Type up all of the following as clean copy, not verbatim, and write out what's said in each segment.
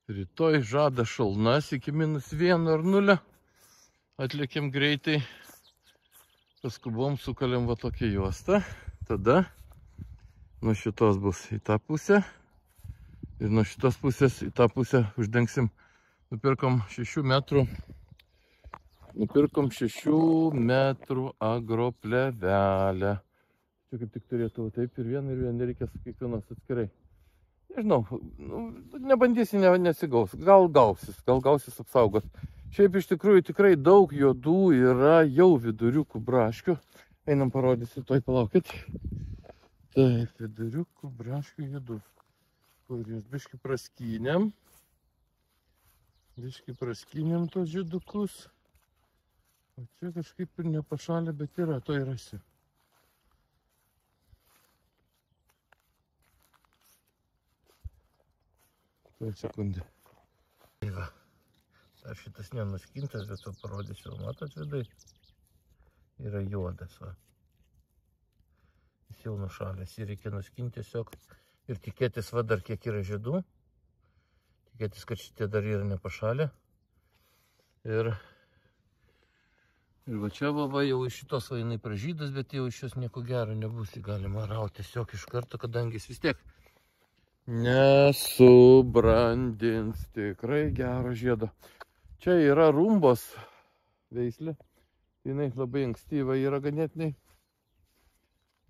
Rytoj žada šalnas iki -1 ar 0. Atlikėm greitai. Paskubom sukalėm va tokią juostą. Tada nuo šitos bus į tą pusę. Ir nuo šitos pusės į tą pusę uždengsim. Nupirkom 6 metrų agroplevelę. Čia kaip tik turėtų taip ir vieną nereikia su kiekvienos atskirai. Nežinau, nebandysi, nesigaus. Gal gausis apsaugos. Šiaip iš tikrųjų tikrai daug juodų yra jau viduriukų braškių. Einam parodysiu, toj palaukit. Taip, viduriukų braškių juodų. Kurios biški praskynėm tos židukus. O čia kažkaip ir nepašalė, bet yra, to ir rasiu. Tuoj sekundė. Tai va, dar šitas nenuskintas, bet to parodysiu, matot vidai. Yra juodas, va. Jis jau nušalęs, jį reikia nuskinti tiesiog ir tikėtis, va, dar kiek yra žiedų. Tikėtis, kad šitie dar yra nepašalę. Ir va čia va jau iš šitos va jinai pražydas, bet jau iš jos nieko gero nebus. Jį galima rauti tiesiog iš karto, kadangi jis vis tiek nesubrandins tikrai gero žiedo. Čia yra rumbos veislė. Jinai labai ankstyva yra ganėtinai.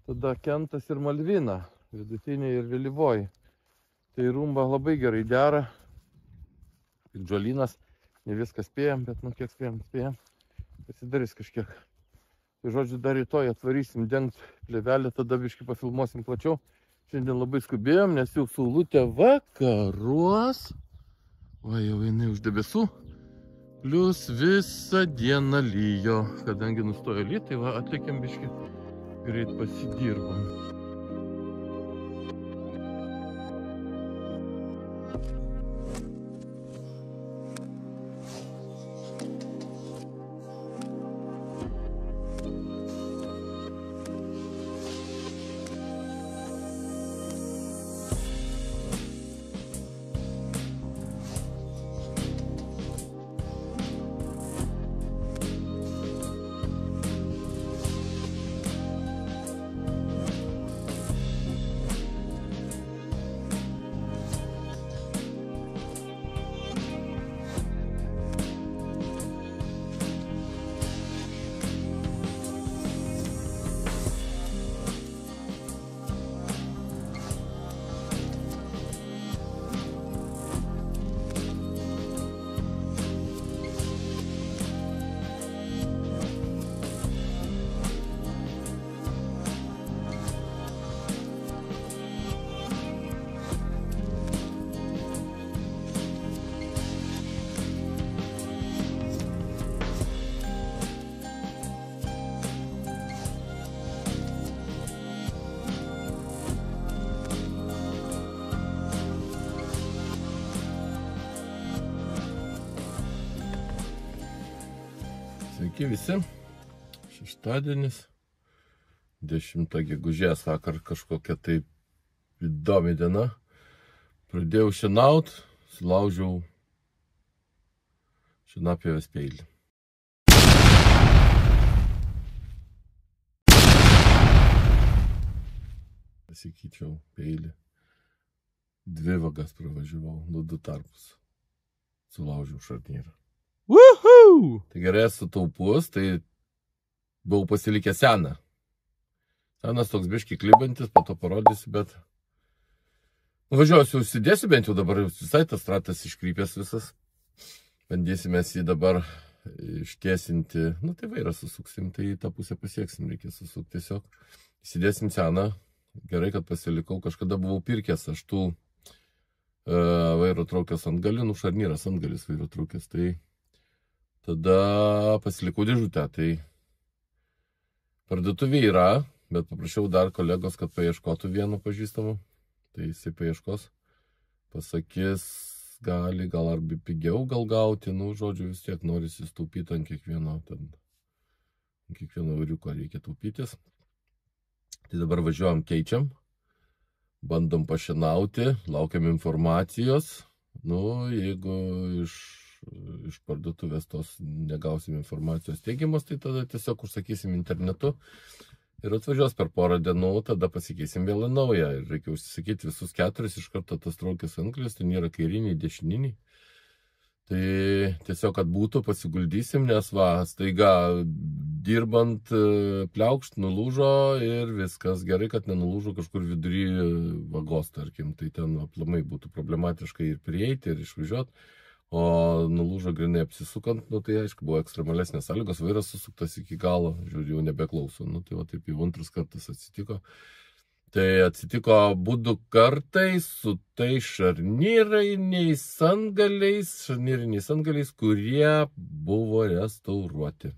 Tada kentas ir malvina, vidutinė ir vėlyvoji. Tai rumba labai gerai dera. Ir džolynas, ne viską spėjam, bet nu kiek spėjam. Pasidarys kažkiek. Tai žodžiu, dar rytoj atvarysim dengt plėvelę, tada biškį pafilmuosim plačiau. Šiandien labai skubėjom, nes jau saulutė vakaruos. Va jau jinai už debesų. Plius visą dieną lyjo. Kadangi nustojo lyt, tai va atlikėm biškį. Greit pasidirbom. Sveiki visi, šeštadienis, 10 gegužės, vakar kažkokia tai įdomi diena. Pradėjau šienaut, sulaužiau šienapjovės peilį. Pasikeičiau peilį. 2 vagas pravažiavau, 2 tarpus. Sulaužiau šarnyrą. Woohoo! Tai gerai esu taupus, tai buvau pasilikęs seną. Senas toks biški klibantis, po to parodysiu, bet važiuosiu, užsidėsiu bent jau dabar, visai tas ratas iškrypęs visas. Bandysime jį dabar ištiesinti, nu tai vairą susuksim, tai į tą pusę pasieksim, reikia susukti tiesiog. Įsidėsim seną, gerai, kad pasilikau, kažkada buvau pirkęs, aš tų vairo traukęs antgalį, nu šarnyras antgalis vairo traukęs, tai tada pasilikau dėžutę, tai parduotuvė yra, bet paprašiau dar kolegos, kad paieškotų vieno pažįstamų, tai jisai paieškos, pasakys, gali gal arba pigiau gal gauti, nu žodžiu vis tiek norisi taupyti ant kiekvieno, ant kiekvieno variuko reikia taupytis. Tai dabar važiuojam, keičiam, bandom pašienauti, laukiam informacijos, Nu, jeigu iš parduotuvės tos negausim informacijos teigiamos, tai tada tiesiog užsakysim internetu ir atvažiuos per porą dienų, tada pasikeisim vėl į naują. Ir reikia užsisakyti visus 4 iš karto tas traukės antklės, tai nėra kairiniai, dešininiai. Tai tiesiog, kad būtų, pasiguldysim, nes va, staiga dirbant pliaukšt, nulūžo ir viskas. Gerai, kad nenulūžo kažkur vidury vagos, tarkim, tai ten aplamai būtų problematiška ir prieiti, ir išvažiuoti. O nulūžo grinai apsisukant, nu tai aišku, buvo ekstremalesnės sąlygos, vairas susuktas iki galo, žiūrėjau, jau nebeklauso. Nu tai va, taip jau antras kartas atsitiko. Tai atsitiko būdu kartai su tai šarnyriniais antgaliais, kurie buvo restauruoti.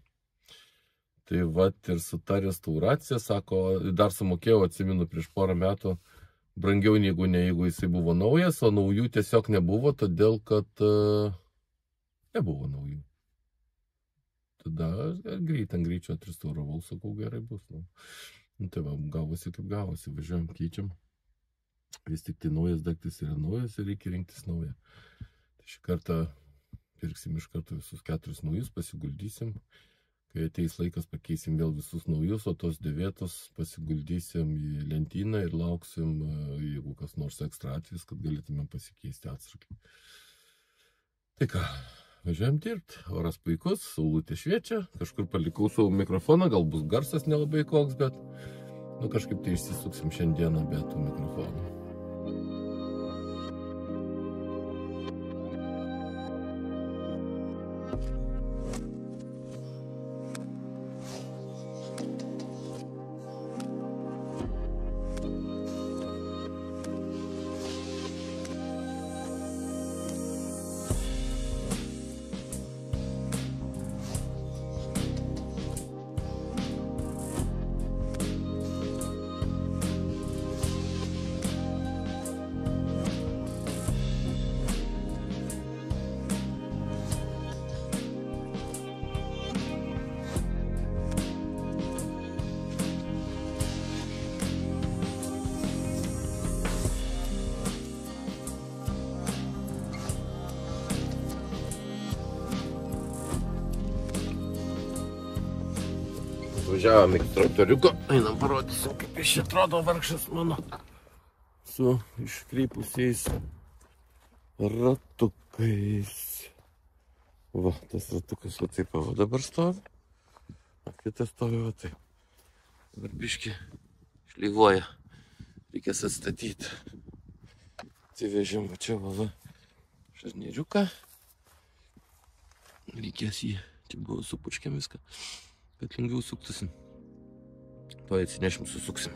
Tai va ir su ta restauracija, sako, dar sumokėjau, atsimenu, prieš porą metų brangiau jeigu jisai buvo naujas, o naujų tiesiog nebuvo, todėl kad nebuvo naujų. Tada greičio atrestauravau, sakau, gerai bus. Nu tai va, gavosi kaip gavosi, važiuojam, keičiam. Vis tik tai naujas daiktas yra naujas ir reikia rinktis naują. Tai šį kartą pirksim iš karto visus 4 naujus, pasiguldysim. Kai ateis laikas, pakeisim vėl visus naujus, o tos dėvėtos pasiguldysim į lentyną ir lauksim, jeigu kas nors ekstra atvejis, kad galėtume pasikeisti atsargai. Tai ką, važiuojam dirbti. Oras puikus, saulutė šviečia, kažkur palikau savo mikrofoną, gal bus garsas nelabai koks, bet nu kažkaip tai išsisuksim šiandieną be tų mikrofonų. Važiavom iki traktoriuko, einam parodysim, kaip jis čia atrodo, vargšas mano, su iškreipusiais ratukais. Va, tas ratukas va taip va dabar stovi, o kitas stovi va taip. Dabar biškį šlyvuoja, reikės atstatyti. Atsivežėm va čia va šarnieriuką, reikės jį, čia buvo supučkiam viską, kad lengviau suktusim. To atsinešim, susuksim.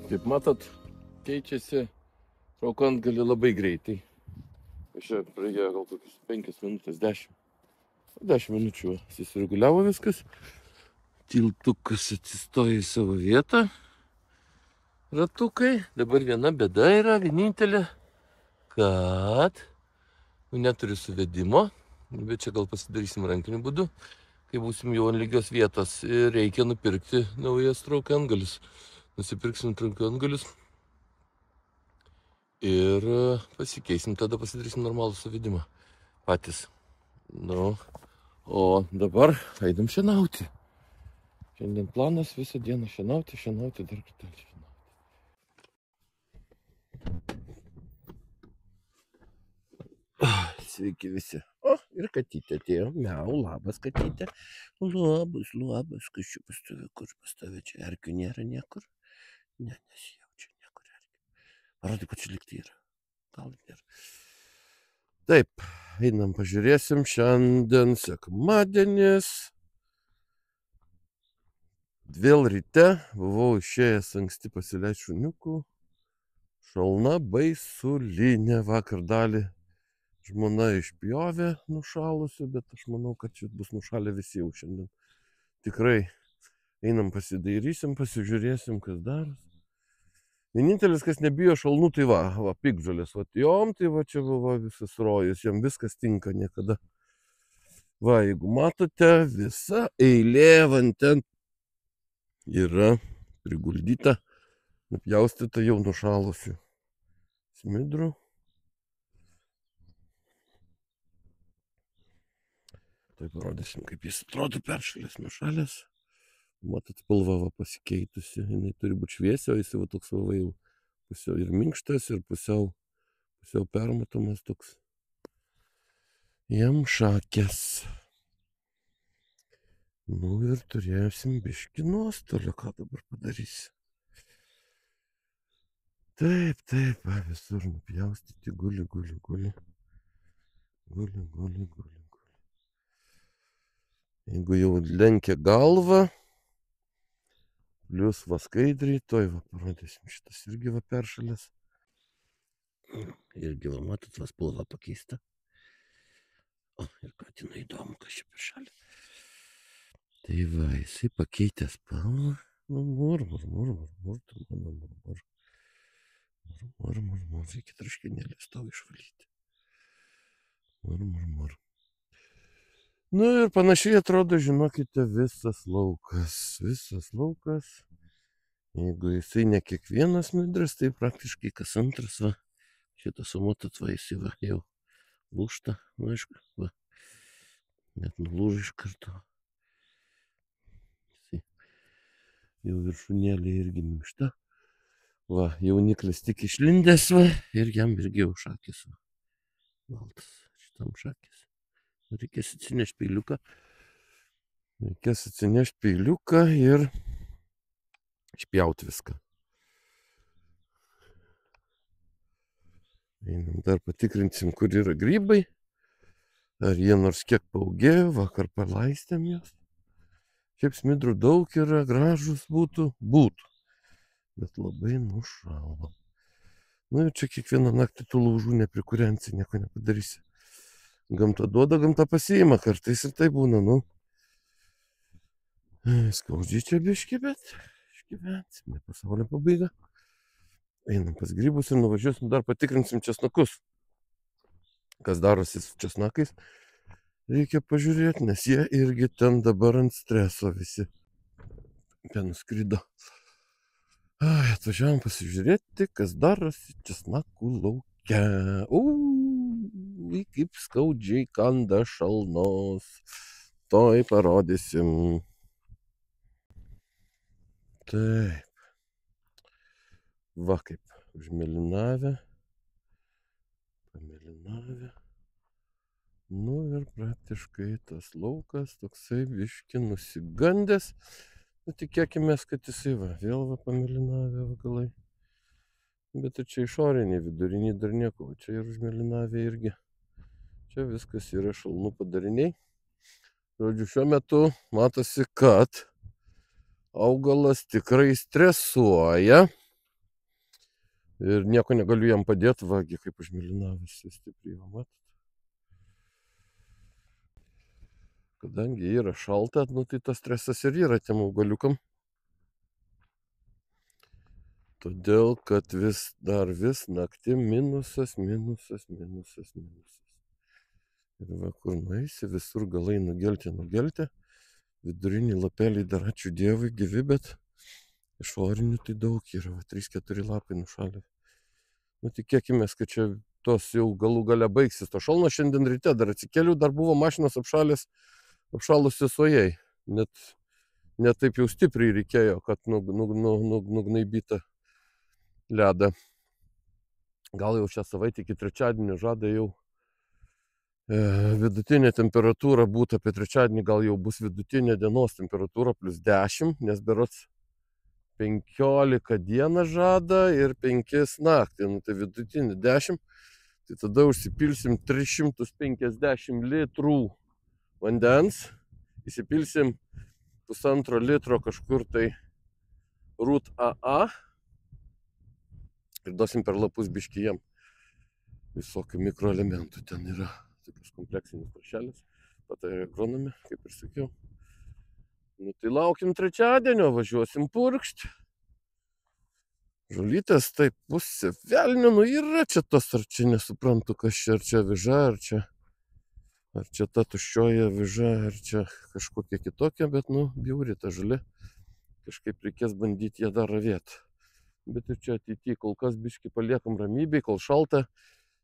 Kaip matot, keičiasi traukantgalį labai greitai. Čia praėjo gal kokius 5 minutės, 10. 10 minučių susireguliavo viskas. Tiltukas atsistoja į savo vietą. Ratukai. Dabar viena bėda yra, vienintelė, kad neturi suvedimo. Bet čia gal pasidarysim rankiniu būdu. Kai būsim jau ant lygios vietos, reikia nupirkti naujas traukantgalius. Nusipirksim traukantgalius ir pasikeisim, tada pasidarysim normalų suvedimą patys. Nu, o dabar einam šienauti. Šiandien planas visą dieną šienauti, dar kartelį šienauti. Sveiki visi. O, ir katytė atėjo. Miau, labas katytė. Labas, kas čia pas tave, kur pas tave čia erkių nėra niekur? Ne, nesijaučia niekur erkių. Parodyk, kad čia likti yra. Gal nėra. Taip, einam pažiūrėsim. Šiandien sekmadienis. Vėl ryte buvau išėjęs anksti pasileisti šuniukų. Šalna baisulinė, vakar dalį Žmona išpjovė nušalusių, bet aš manau, kad čia bus nušalę visi jau šiandien. Tikrai einam pasidairysim, pasižiūrėsim, kas daros. Vienintelis, kas nebijo šalnų, tai va, piktžolės. Va, jom, tai va čia buvo visas rojus, jam viskas tinka niekada. Va, jeigu matote, visa eilė van ten yra priguldyta, nupjaustyta jau nušalusių smidrų. Tai parodysim, kaip jis atrodo peršalęs, nušalęs. Matot, spalva va pasikeitusi, jinai turi būti šviesio, jis va toks va jau pusiau ir minkštas, ir pusiau permatomas toks. Jam šakės. Nu ir turėsim biškį nuostolio, ką dabar padarysi. Taip, va, visur nupjaustyti, guli. Jeigu jau lenkia galvą, plius va skaidriai, toj va parodysim, šitas irgi va peršalės. Irgi va matot, va spalva pakeista. O, ir katinai įdomu, kas čia peršalė. Tai va, jisai pakeitė spalvą. Mur, reikia traškinėlės tau išvalyti. Mur. Nu ir panašiai atrodo, žinokite, visas laukas. Jeigu jisai ne kiekvienas smidras, tai praktiškai kas antras, va. Šitą sumatot, va, jisai va, jau lūžta, nu aišku, va. Net nulūžo iš karto. Jisai jau viršūnėlė irgi minkšta. Va, jauniklis tik išlindęs, va, ir jam irgi jau šakės, va. Baltas, šitam šakės. Reikės atsinešti peiliuką ir išpjauti viską. Einam dar patikrinsim, kur yra grybai. Ar jie nors kiek paaugėjo, vakar palaistėm juos. Šiaip smidrų daug yra, gražus būtų. Bet labai nušalo. Nu ir čia kiekvieną naktį tų laužų neprikurensi, nieko nepadarysi. Gamta duoda, gamta pasiima, kartais ir tai būna, nu. Skaudžiai čia biški, bet išgyvensim, ne pasaulio pabaiga. Einam pas grybus ir nuvažiuosim, dar patikrinsim česnakus. Kas darosi su česnakais, reikia pažiūrėti, nes jie irgi ten dabar ant streso visi. Ten nuskrido. Atvažiavom pasižiūrėti, kas darosi česnakų lauke. Kaip skaudžiai kanda šalnos. Toj parodysim. Taip. Va kaip užmėlynavę. Pamėlynavę. Nu ir praktiškai tas laukas toksai biški nusigandęs. Nu tikėkimės, kad jisai va, vėl va pamėlynavę vagalai. Bet ir čia išoriniai, viduriniai dar nieko. Čia ir užmėlynavę irgi. Čia viskas yra šalnų padariniai. Žodžiu, šiuo metu matosi, kad augalas tikrai stresuoja. Ir nieko negaliu jam padėti, vagi kaip užmėlynavęs stipriai, matot. Kadangi yra šalta, nu tai tas stresas ir yra tiem augaliukam. Todėl, kad vis naktim minusas. Ir va, kur nueisi, visur galai nugelti. Viduriniai lapeliai dar ačiū Dievui gyvi, bet išorinių tai daug yra, va, 3-4 lapai nušalė. Nu, tikėkimės, kad čia tos jau galų gale baigsis. To šalno šiandien ryte dar atsikėliau, dar buvo mašinos apšalusi suojai. Net taip jau stipriai reikėjo, kad nugnaibyta ledą. Gal jau šią savaitę iki trečiadienio žada jau vidutinė temperatūra būtų apie trečiadienį, gal jau bus vidutinė dienos temperatūra plus 10, nes berods 15 dieną žada ir 5 naktį, nu tai vidutinė 10, tai tada užsipilsim 350 litrų vandens, įsipilsim 1,5 litro kažkur tai Rūt AA ir duosim per lapus biškį jiem. visokių mikroelementų ten yra. Tokios kompleksinės paršelės, patarė agronome, kaip ir sakiau. Nu tai laukim trečiadienio, važiuosim purkšti. Žulytės taip pusė velnio, nu yra čia tas, ar čia nesuprantu, kas čia, ar čia aviža, ar čia ta tuščioji aviža, ar čia kažkokia kitokia, bet nu bjauri ta žolė. Kažkaip reikės bandyti ją dar ravėti. Bet ir čia ateityje kol kas biškį paliekam ramybėj, kol šalta.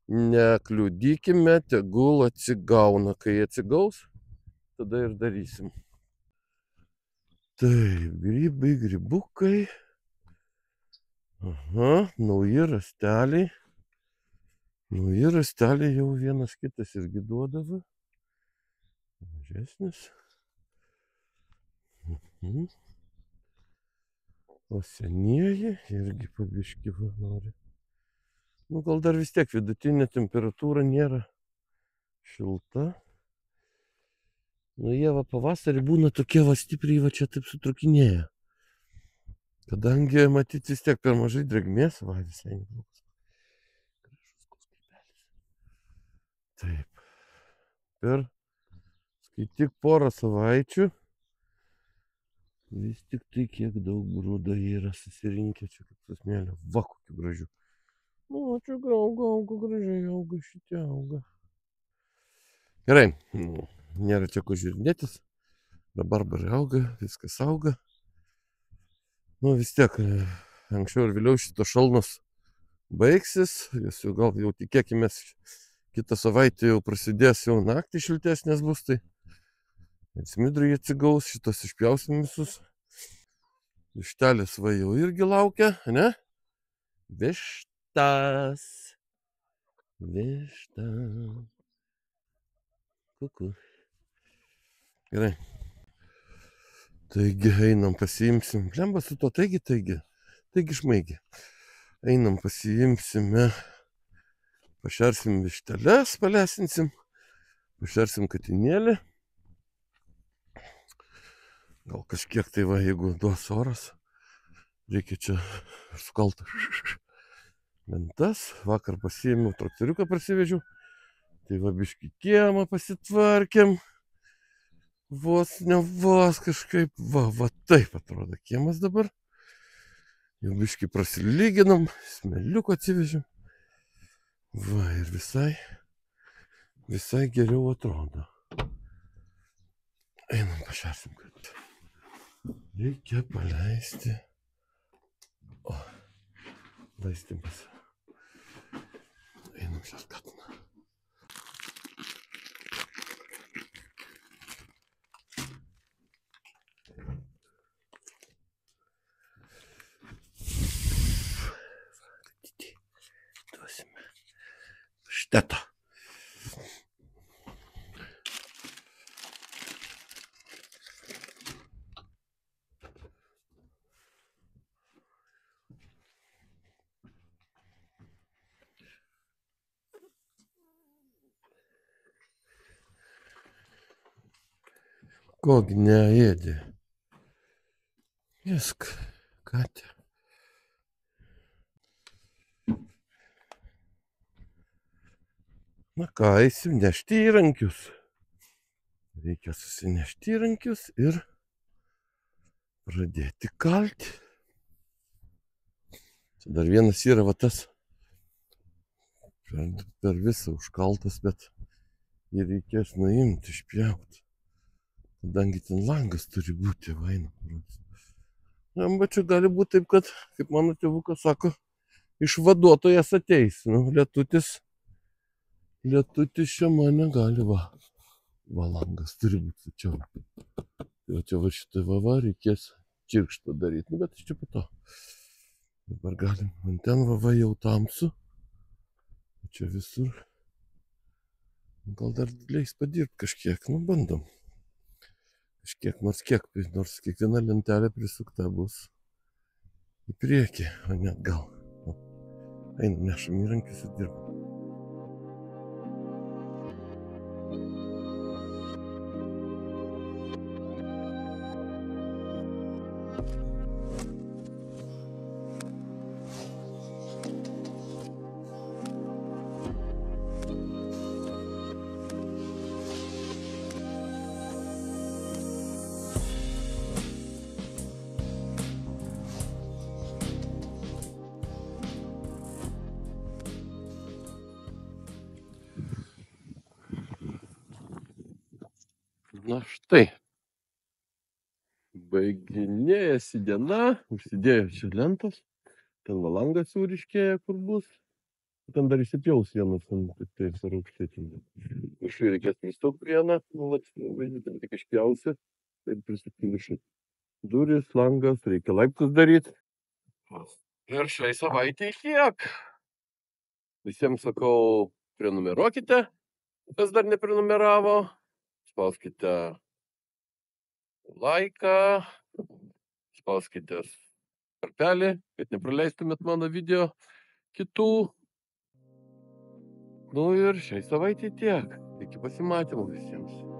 Nekliudykime, tegul atsigauna. Kai atsigaus, tada ir darysim. Taip, grybai, grybukai. Aha, nauji rąsteliai. Nauji rąsteliai jau vienas kitas irgi duodavo. Mažesnis. O senieji irgi pabiškį nori. Nu, gal dar vis tiek vidutinė temperatūra nėra šilta. Nu, jie va pavasarį būna tokie va stipriai va čia taip sutrukinėja. Kadangi matyti vis tiek per mažai drėgmės, va visai neblogas. Taip. Per skaityk porą savaičių. Vis tik tai kiek daug grūdo yra susirinkę čia kaip su smėlio. Va, kokių gražių. Nu, čia auga, gražiai auga, šitie auga. Gerai, nėra čia ko žiūrinėtis. Rabarbarai auga, viskas auga. Nu, vis tiek, anksčiau ir vėliau šitos šalnos baigsis. Jūs jau gal jau tikėkimės, kitą savaitę jau prasidės, jau naktį šiltesnės bus, tai smidrai atsigaus, šitos išpjausim visus. Vištelės va jau irgi laukia, ne? Vištas. Višta. Kuku. Gerai. Taigi einam pasiimsim. Blemba su to, taigi šmaigi. Einam pasiimsime. Pašersim višteles, palesinsim. Pašersim katinėlį. Gal kažkiek tai va, jeigu duos oras. Reikia čia sukaltą lentas. Vakar pasiėmiau traktoriuką, parsivežiau. Tai va biškį kiemą pasitvarkėm. Vos ne vos kažkaip, va taip atrodo kiemas dabar. Jau biškį prasilyginam, smėliuko atsivežėm. Va ir visai geriau atrodo. Einam pašersim, kad reikia paleisti. O, laistymas. Einam šias katiną. Duosime štetą. Kogi neėdė. Visk, katė. Na ką, eisim nešti įrankius. Reikia susinešti įrankius ir pradėti kalti. Čia dar vienas yra va tas per visą užkaltas, bet jį reikės nuimti, išpjauti. Kadangi ten langas turi būti, vaina. Bet čia gali būti taip, kad, kaip mano tėvukas sako, išvaduotojas ateis. Nu, lietutis čia mane gali, va langas turi būti čia. Tai čia va šitą va reikės čirkštą daryti, nu, bet čia po to. Dabar galim, ant ten va jau tamsu. Čia visur. Gal dar leis padirbti kažkiek, nu bandom. Kažkiek, nors kiekviena lentelė prisukta bus į priekį, o ne atgal. Einam, nešam įrankius ir dirbam. Na štai. Baiginėjasi diena, užsidėjo čia lentos. Ten valangas jau ryškėja, kur bus. Ten dar įsipjaus vienas, tai ar aukštėtinė. Viršui reikės pristok vieną, ten tik išpjausi, taip prisukti viršui. Duris, langas, reikia laiptus daryti. Ir šiai savaitei tiek. Visiems sakau, prenumeruokite, kas dar neprenumeravo. Spauskite laiką, spauskite varpelį, kad nepraleistumėt mano video kitų. Nu ir šiai savaitei tiek. Iki pasimatymų visiems.